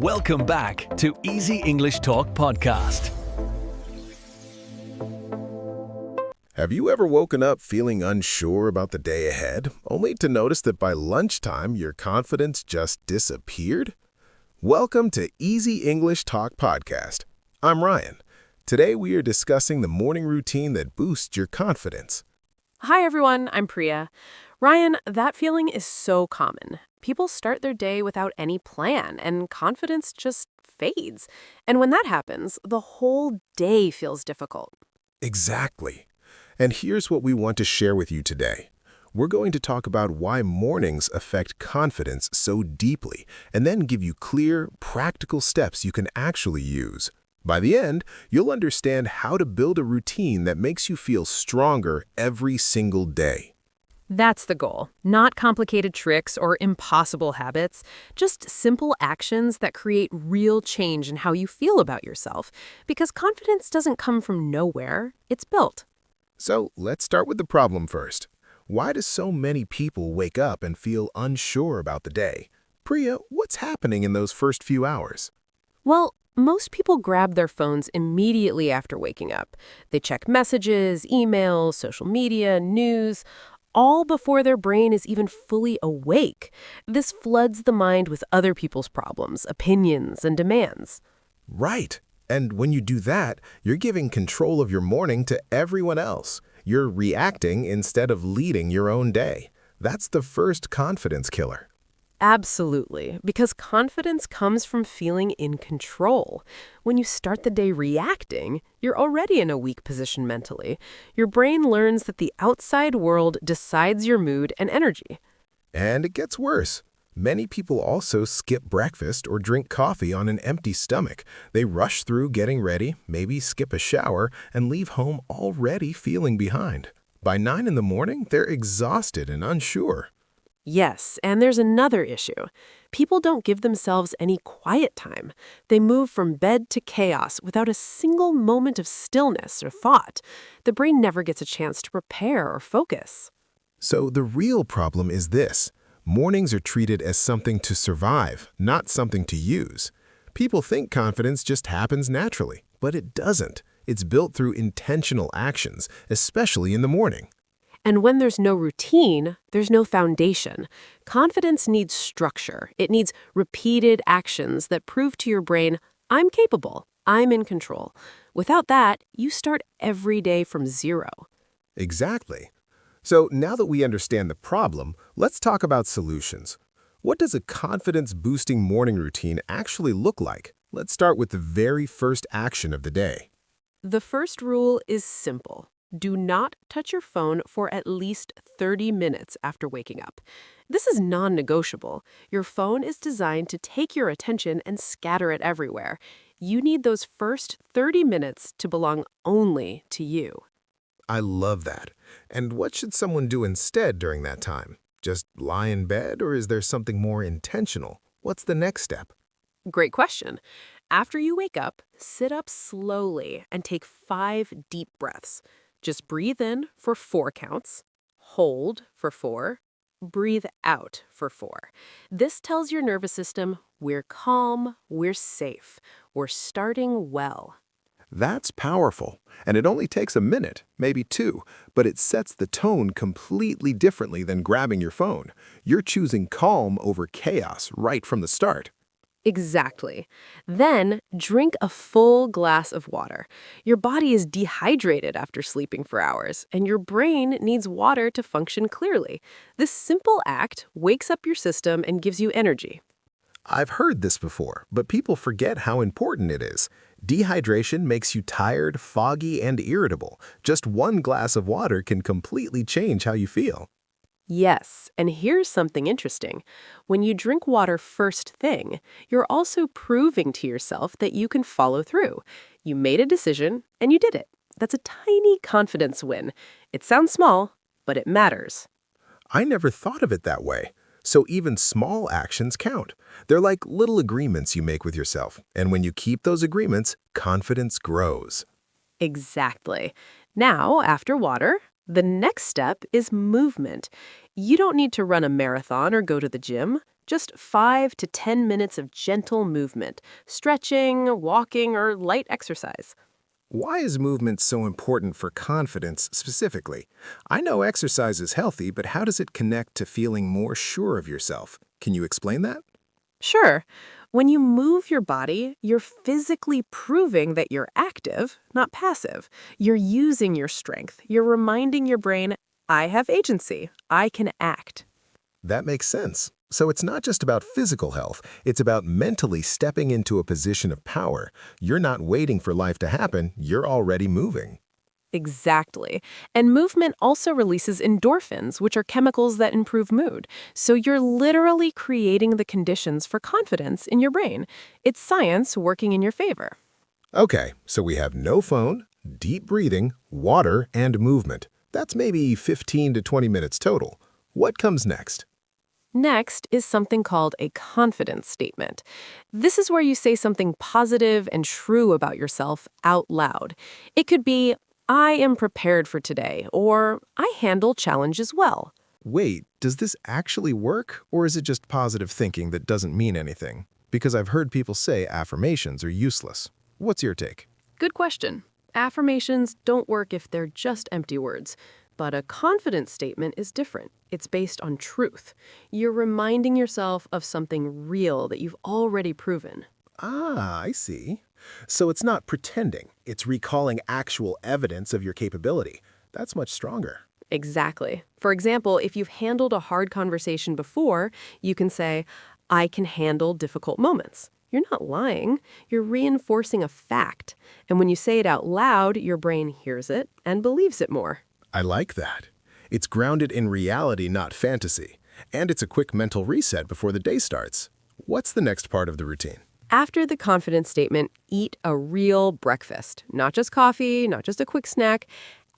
Welcome back to Easy English Talk Podcast. Have you ever woken up feeling unsure about the day ahead, only to notice that by lunchtime your confidence just disappeared? Welcome to Easy English Talk Podcast. I'm Ryan. Today we are discussing the morning routine that boosts your confidence. Hi everyone, I'm Priya. Ryan, that feeling is so common. People start their day without any plan, and confidence just fades. And when that happens, the whole day feels difficult. Exactly. And here's what we want to share with you today. We're going to talk about why mornings affect confidence so deeply, and then give you clear, practical steps you can actually use. By the end, you'll understand how to build a routine that makes you feel stronger every single day. That's the goal. Not complicated tricks or impossible habits, just simple actions that create real change in how you feel about yourself. Because confidence doesn't come from nowhere, it's built. So let's start with the problem first. Why do so many people wake up and feel unsure about the day? Priya, what's happening in those first few hours? Well, most people grab their phones immediately after waking up. They check messages, emails, social media, news, all before their brain is even fully awake. This floods the mind with other people's problems, opinions, and demands. Right. And when you do that, you're giving control of your morning to everyone else. You're reacting instead of leading your own day. That's the first confidence killer. Absolutely, because confidence comes from feeling in control. When you start the day reacting, you're already in a weak position mentally. Your brain learns that the outside world decides your mood and energy. And it gets worse. Many people also skip breakfast or drink coffee on an empty stomach. They rush through getting ready, maybe skip a shower, and leave home already feeling behind. By 9 in the morning, they're exhausted and unsure. Yes, and there's another issue. People don't give themselves any quiet time. They move from bed to chaos without a single moment of stillness or thought. The brain never gets a chance to prepare or focus. So the real problem is this. Mornings are treated as something to survive, not something to use. People think confidence just happens naturally, but it doesn't. It's built through intentional actions, especially in the morning. And when there's no routine, there's no foundation. Confidence needs structure. It needs repeated actions that prove to your brain, I'm capable, I'm in control. Without that, you start every day from zero. Exactly. So now that we understand the problem, let's talk about solutions. What does a confidence-boosting morning routine actually look like? Let's start with the very first action of the day. The first rule is simple. Do not touch your phone for at least 30 minutes after waking up. This is non-negotiable. Your phone is designed to take your attention and scatter it everywhere. You need those first 30 minutes to belong only to you. I love that. And what should someone do instead during that time? Just lie in bed, or is there something more intentional? What's the next step? Great question. After you wake up, sit up slowly and take 5 deep breaths. Just breathe in for 4 counts, hold for 4, breathe out for 4. This tells your nervous system, we're calm, we're safe, we're starting well. That's powerful, and it only takes a minute, maybe 2, but it sets the tone completely differently than grabbing your phone. You're choosing calm over chaos right from the start. Exactly. Then drink a full glass of water. Your body is dehydrated after sleeping for hours, and your brain needs water to function clearly. This simple act wakes up your system and gives you energy. I've heard this before, but people forget how important it is. Dehydration makes you tired, foggy, and irritable. Just 1 glass of water can completely change how you feel. Yes, and here's something interesting. When you drink water first thing, you're also proving to yourself that you can follow through. You made a decision, and you did it. That's a tiny confidence win. It sounds small, but it matters. I never thought of it that way. So even small actions count. They're like little agreements you make with yourself. And when you keep those agreements, confidence grows. Exactly. Now, after water, the next step is movement. You don't need to run a marathon or go to the gym. Just 5 to 10 minutes of gentle movement, stretching, walking, or light exercise. Why is movement so important for confidence specifically? I know exercise is healthy, but how does it connect to feeling more sure of yourself? Can you explain that? Sure, when you move your body, you're physically proving that you're active, not passive. You're using your strength. You're reminding your brain, I have agency. I can act. That makes sense. So it's not just about physical health, it's about mentally stepping into a position of power. You're not waiting for life to happen, you're already moving. Exactly. And movement also releases endorphins, which are chemicals that improve mood. So you're literally creating the conditions for confidence in your brain. It's science working in your favor. Okay, so we have no phone, deep breathing, water, and movement. That's maybe 15 to 20 minutes total. What comes next? Next is something called a confidence statement. This is where you say something positive and true about yourself out loud. It could be, I am prepared for today, or I handle challenges well. Wait, does this actually work, or is it just positive thinking that doesn't mean anything? Because I've heard people say affirmations are useless. What's your take? Good question. Affirmations don't work if they're just empty words. But a confidence statement is different. It's based on truth. You're reminding yourself of something real that you've already proven. Ah, I see. So it's not pretending, it's recalling actual evidence of your capability. That's much stronger. Exactly. For example, if you've handled a hard conversation before, you can say, I can handle difficult moments. You're not lying. You're reinforcing a fact. And when you say it out loud, your brain hears it and believes it more. I like that. It's grounded in reality, not fantasy. And it's a quick mental reset before the day starts. What's the next part of the routine? After the confidence statement, eat a real breakfast. Not just coffee, not just a quick snack,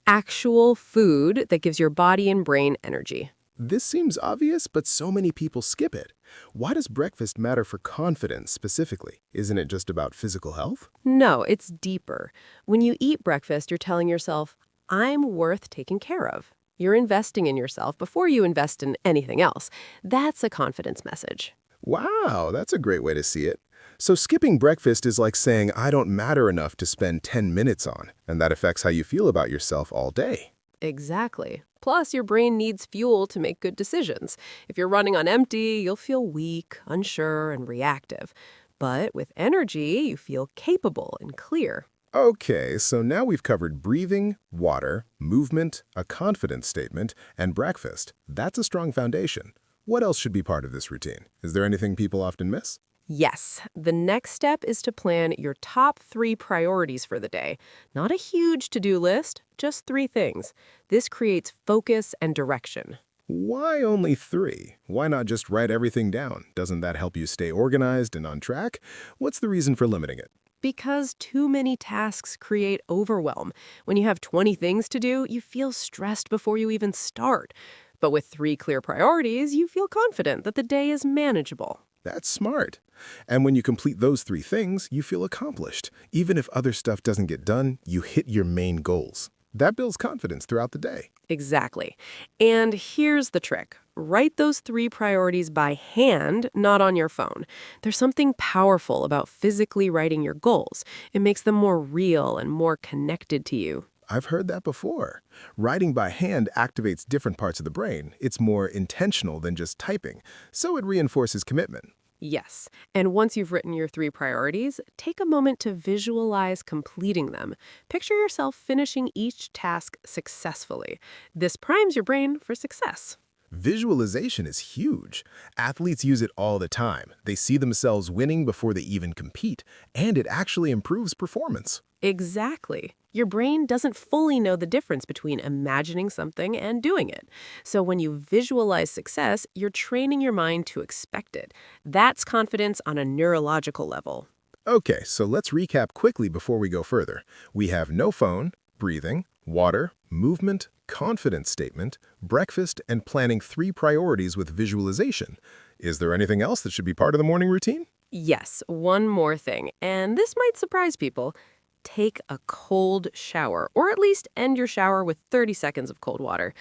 actual food that gives your body and brain energy. This seems obvious, but so many people skip it. Why does breakfast matter for confidence specifically? Isn't it just about physical health? No, it's deeper. When you eat breakfast, you're telling yourself, I'm worth taking care of. You're investing in yourself before you invest in anything else. That's a confidence message. Wow, that's a great way to see it. So skipping breakfast is like saying I don't matter enough to spend 10 minutes on, and that affects how you feel about yourself all day. Exactly. Plus, your brain needs fuel to make good decisions. If you're running on empty, you'll feel weak, unsure, and reactive. But with energy, you feel capable and clear. Okay, so now we've covered breathing, water, movement, a confidence statement, and breakfast. That's a strong foundation. What else should be part of this routine? Is there anything people often miss? Yes, the next step is to plan your top 3 priorities for the day. Not a huge to-do list, just 3 things. This creates focus and direction. Why only 3? Why not just write everything down? Doesn't that help you stay organized and on track? What's the reason for limiting it? Because too many tasks create overwhelm. When you have 20 things to do, you feel stressed before you even start. But with 3 clear priorities, you feel confident that the day is manageable. That's smart. And when you complete those 3 things, you feel accomplished. Even if other stuff doesn't get done, you hit your main goals. That builds confidence throughout the day. Exactly. And here's the trick. Write those 3 priorities by hand, not on your phone. There's something powerful about physically writing your goals. It makes them more real and more connected to you. I've heard that before. Writing by hand activates different parts of the brain. It's more intentional than just typing, so it reinforces commitment. Yes. And once you've written your 3 priorities, take a moment to visualize completing them. Picture yourself finishing each task successfully. This primes your brain for success. Visualization is huge. Athletes use it all the time. They see themselves winning before they even compete, and it actually improves performance. Exactly. Your brain doesn't fully know the difference between imagining something and doing it. So when you visualize success, you're training your mind to expect it. That's confidence on a neurological level. Okay, so let's recap quickly before we go further. We have no phone, breathing, water, movement, confidence statement, breakfast, and planning 3 priorities with visualization. Is there anything else that should be part of the morning routine? Yes, one more thing, and this might surprise people. Take a cold shower, or at least end your shower with 30 seconds of cold water.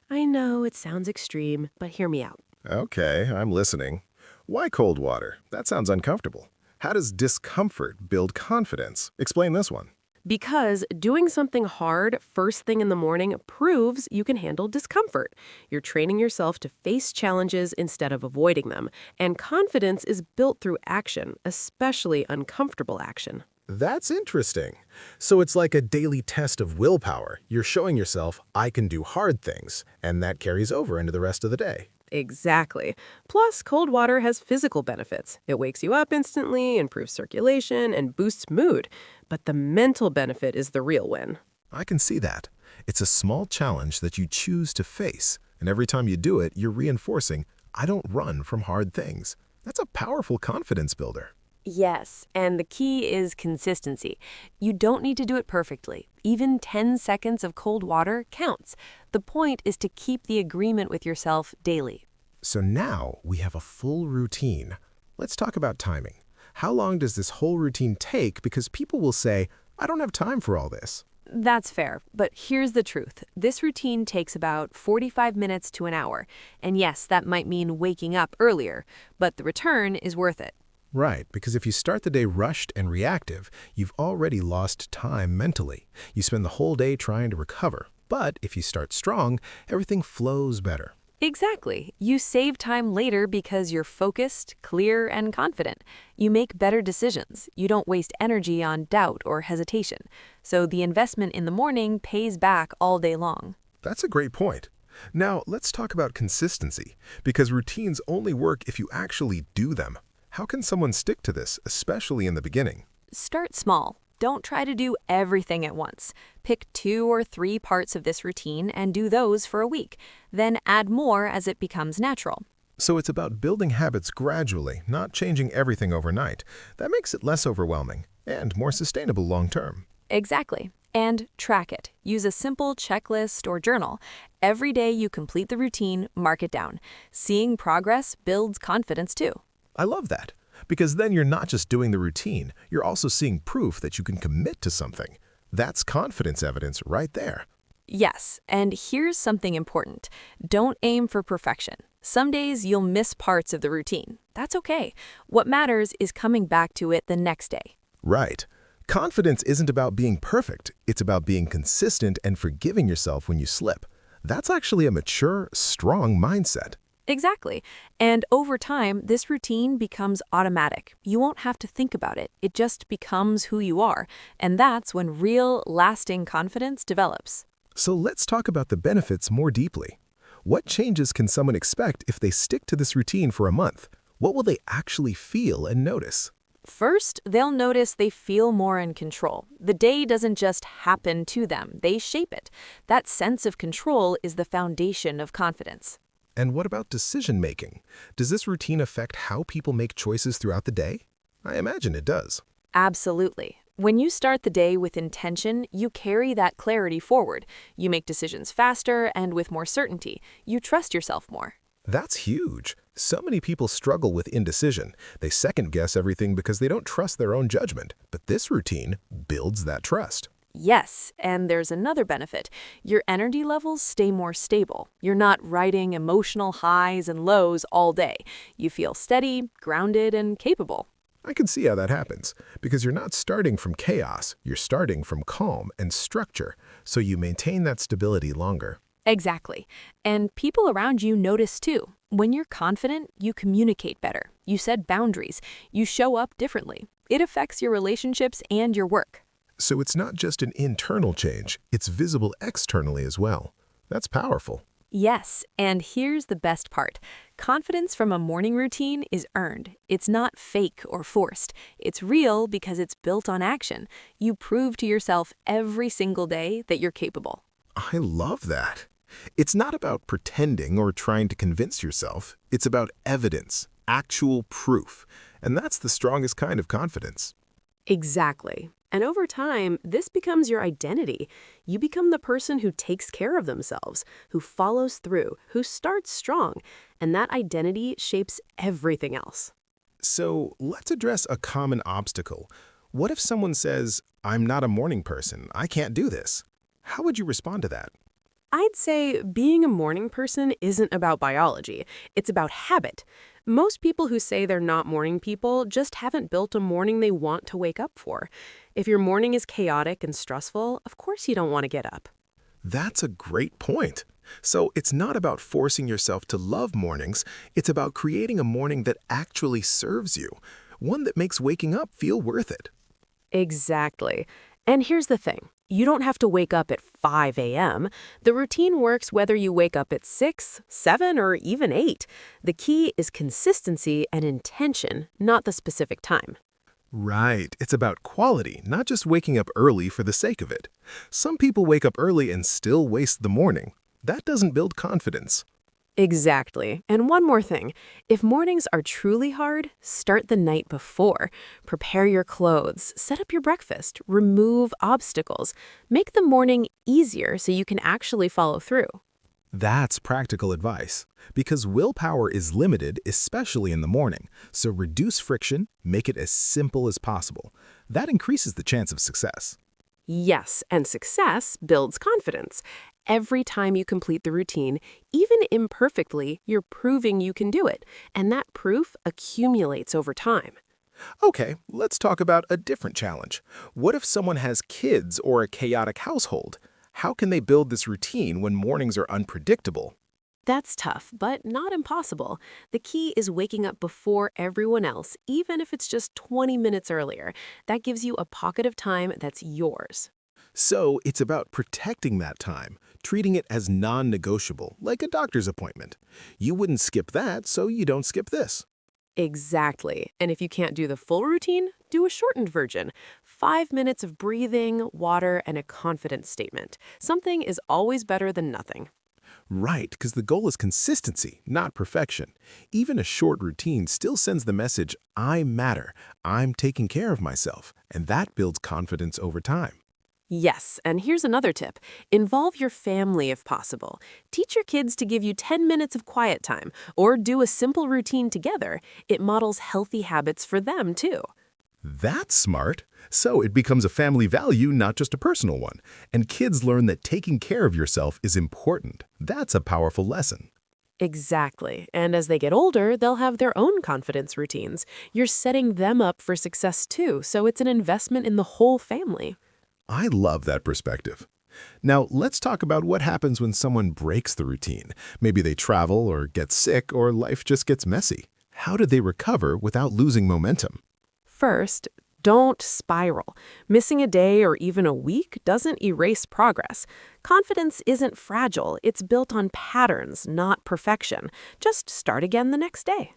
I know it sounds extreme, but hear me out. Okay, I'm listening. Why cold water? That sounds uncomfortable. How does discomfort build confidence? Explain this one. Because doing something hard first thing in the morning proves you can handle discomfort. You're training yourself to face challenges instead of avoiding them. And confidence is built through action, especially uncomfortable action. That's interesting. So it's like a daily test of willpower. You're showing yourself, I can do hard things, and that carries over into the rest of the day. Exactly. Plus, cold water has physical benefits. It wakes you up instantly, improves circulation, and boosts mood. But the mental benefit is the real win. I can see that. It's a small challenge that you choose to face, and every time you do it, you're reinforcing, I don't run from hard things. That's a powerful confidence builder. Yes, and the key is consistency. You don't need to do it perfectly. Even 10 seconds of cold water counts. The point is to keep the agreement with yourself daily. So now we have a full routine. Let's talk about timing. How long does this whole routine take? Because people will say, I don't have time for all this. That's fair, but here's the truth. This routine takes about 45 minutes to an hour. And yes, that might mean waking up earlier, but the return is worth it. Right, because if you start the day rushed and reactive, you've already lost time mentally. You spend the whole day trying to recover. But if you start strong, everything flows better. Exactly. You save time later because you're focused, clear, and confident. You make better decisions. You don't waste energy on doubt or hesitation. So the investment in the morning pays back all day long. That's a great point. Now, let's talk about consistency, because routines only work if you actually do them. How can someone stick to this, especially in the beginning? Start small. Don't try to do everything at once. Pick 2 or 3 parts of this routine and do those for a week. Then add more as it becomes natural. So it's about building habits gradually, not changing everything overnight. That makes it less overwhelming and more sustainable long term. Exactly. And track it. Use a simple checklist or journal. Every day you complete the routine, mark it down. Seeing progress builds confidence too. I love that, because then you're not just doing the routine, you're also seeing proof that you can commit to something. That's confidence evidence right there. Yes, and here's something important. Don't aim for perfection. Some days you'll miss parts of the routine. That's okay. What matters is coming back to it the next day. Right. Confidence isn't about being perfect. It's about being consistent and forgiving yourself when you slip. That's actually a mature, strong mindset. Exactly. And over time, this routine becomes automatic. You won't have to think about it. It just becomes who you are. And that's when real, lasting confidence develops. So let's talk about the benefits more deeply. What changes can someone expect if they stick to this routine for a month? What will they actually feel and notice? First, they'll notice they feel more in control. The day doesn't just happen to them, they shape it. That sense of control is the foundation of confidence. And what about decision-making? Does this routine affect how people make choices throughout the day? I imagine it does. Absolutely. When you start the day with intention, you carry that clarity forward. You make decisions faster and with more certainty. You trust yourself more. That's huge. So many people struggle with indecision. They second-guess everything because they don't trust their own judgment. But this routine builds that trust. Yes, and there's another benefit. Your energy levels stay more stable. You're not riding emotional highs and lows all day. You feel steady, grounded, and capable. I can see how that happens, because you're not starting from chaos. You're starting from calm and structure, so you maintain that stability longer. Exactly. And people around you notice too. When you're confident, you communicate better. You set boundaries. You show up differently. It affects your relationships and your work. So it's not just an internal change, it's visible externally as well. That's powerful. Yes, and here's the best part. Confidence from a morning routine is earned. It's not fake or forced. It's real because it's built on action. You prove to yourself every single day that you're capable. I love that. It's not about pretending or trying to convince yourself. It's about evidence, actual proof. And that's the strongest kind of confidence. Exactly. And over time, this becomes your identity. You become the person who takes care of themselves, who follows through, who starts strong, and that identity shapes everything else. So let's address a common obstacle. What if someone says, I'm not a morning person, I can't do this? How would you respond to that? I'd say being a morning person isn't about biology. It's about habit. Most people who say they're not morning people just haven't built a morning they want to wake up for. If your morning is chaotic and stressful, of course you don't want to get up. That's a great point. So it's not about forcing yourself to love mornings, it's about creating a morning that actually serves you, one that makes waking up feel worth it. Exactly. And here's the thing. You don't have to wake up at 5 a.m. The routine works whether you wake up at 6, 7, or even 8. The key is consistency and intention, not the specific time. Right, it's about quality, not just waking up early for the sake of it. Some people wake up early and still waste the morning. That doesn't build confidence. Exactly. And one more thing. If mornings are truly hard, start the night before. Prepare your clothes, set up your breakfast, remove obstacles. Make the morning easier so you can actually follow through. That's practical advice, because willpower is limited, especially in the morning, so reduce friction, make it as simple as possible. That increases the chance of success. Yes, and success builds confidence. Every time you complete the routine, even imperfectly, you're proving you can do it, and that proof accumulates over time. Okay, let's talk about a different challenge. What if someone has kids or a chaotic household? How can they build this routine when mornings are unpredictable? That's tough, but not impossible. The key is waking up before everyone else, even if it's just 20 minutes earlier. That gives you a pocket of time that's yours. So it's about protecting that time, treating it as non-negotiable, like a doctor's appointment. You wouldn't skip that, so you don't skip this. Exactly. And if you can't do the full routine, do a shortened version. 5 minutes of breathing, water, and a confidence statement. Something is always better than nothing. Right, because the goal is consistency, not perfection. Even a short routine still sends the message, I matter, I'm taking care of myself, and that builds confidence over time. Yes, and here's another tip. Involve your family if possible. Teach your kids to give you 10 minutes of quiet time, or do a simple routine together. It models healthy habits for them, too. That's smart. So it becomes a family value, not just a personal one. And kids learn that taking care of yourself is important. That's a powerful lesson. Exactly. And as they get older, they'll have their own confidence routines. You're setting them up for success, too, so it's an investment in the whole family. I love that perspective. Now, let's talk about what happens when someone breaks the routine. Maybe they travel or get sick or life just gets messy. How do they recover without losing momentum? First, don't spiral. Missing a day or even a week doesn't erase progress. Confidence isn't fragile. It's built on patterns, not perfection. Just start again the next day.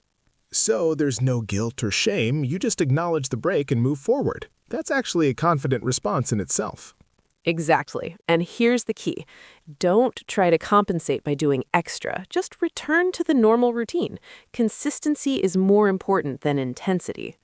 So there's no guilt or shame, you just acknowledge the break and move forward. That's actually a confident response in itself. Exactly. And here's the key. Don't try to compensate by doing extra. Just return to the normal routine. Consistency is more important than intensity.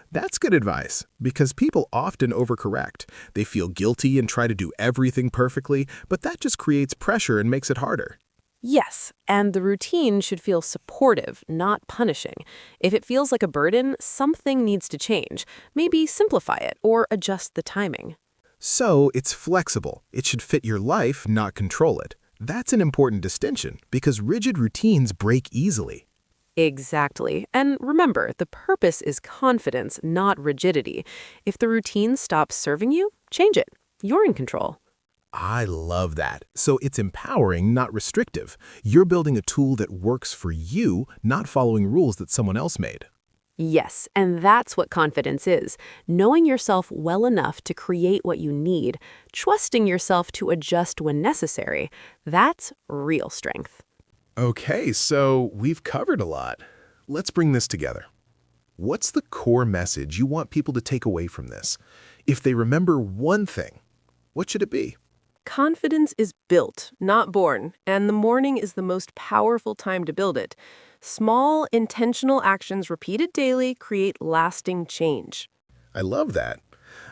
That's good advice, because people often overcorrect. They feel guilty and try to do everything perfectly, but that just creates pressure and makes it harder. Yes, and the routine should feel supportive, not punishing. If it feels like a burden, something needs to change. Maybe simplify it or adjust the timing. So it's flexible. It should fit your life, not control it. That's an important distinction, because rigid routines break easily. Exactly. And remember, the purpose is confidence, not rigidity. If the routine stops serving you, change it. You're in control. I love that. So it's empowering, not restrictive. You're building a tool that works for you, not following rules that someone else made. Yes, and that's what confidence is. Knowing yourself well enough to create what you need, trusting yourself to adjust when necessary. That's real strength. Okay, so we've covered a lot. Let's bring this together. What's the core message you want people to take away from this? If they remember one thing, what should it be? Confidence is built, not born, and the morning is the most powerful time to build it. Small, intentional actions repeated daily create lasting change. I love that.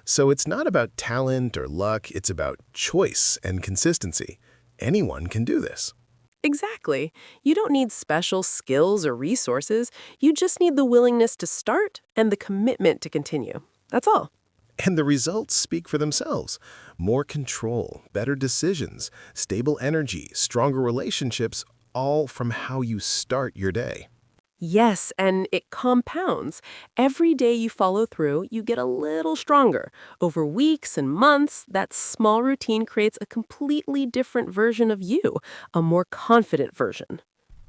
So it's not about talent or luck, it's about choice and consistency. Anyone can do this. Exactly. You don't need special skills or resources. You just need the willingness to start and the commitment to continue. That's all. And the results speak for themselves. More control, better decisions, stable energy, stronger relationships, all from how you start your day. Yes, and it compounds. Every day you follow through, you get a little stronger. Over weeks and months, that small routine creates a completely different version of you, a more confident version.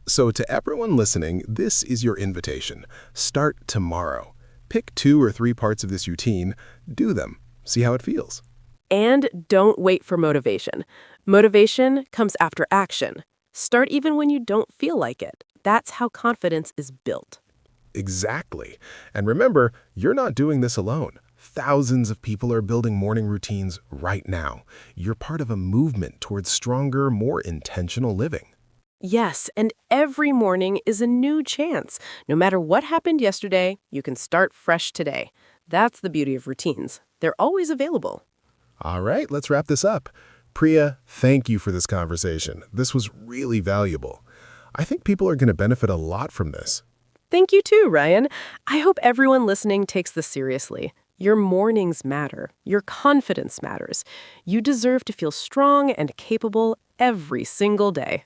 So to everyone listening, this is your invitation. Start tomorrow. Pick 2 or 3 parts of this routine, do them, see how it feels. And don't wait for motivation. Motivation comes after action. Start even when you don't feel like it. That's how confidence is built. Exactly. And remember, you're not doing this alone. Thousands of people are building morning routines right now. You're part of a movement towards stronger, more intentional living. Yes, and every morning is a new chance. No matter what happened yesterday, you can start fresh today. That's the beauty of routines. They're always available. All right, let's wrap this up. Priya, thank you for this conversation. This was really valuable. I think people are going to benefit a lot from this. Thank you too, Ryan. I hope everyone listening takes this seriously. Your mornings matter. Your confidence matters. You deserve to feel strong and capable every single day.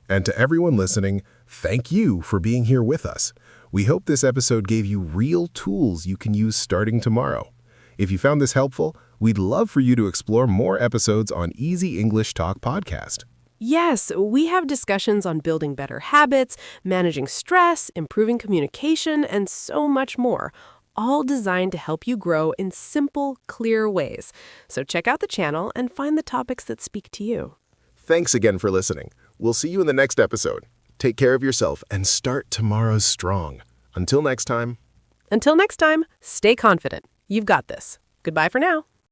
And to everyone listening, thank you for being here with us. We hope this episode gave you real tools you can use starting tomorrow. If you found this helpful, we'd love for you to explore more episodes on Easy English Talk podcast. Yes, we have discussions on building better habits, managing stress, improving communication, and so much more, all designed to help you grow in simple, clear ways. So check out the channel and find the topics that speak to you. Thanks again for listening. We'll see you in the next episode. Take care of yourself and start tomorrow strong. Until next time. Until next time, stay confident. You've got this. Goodbye for now.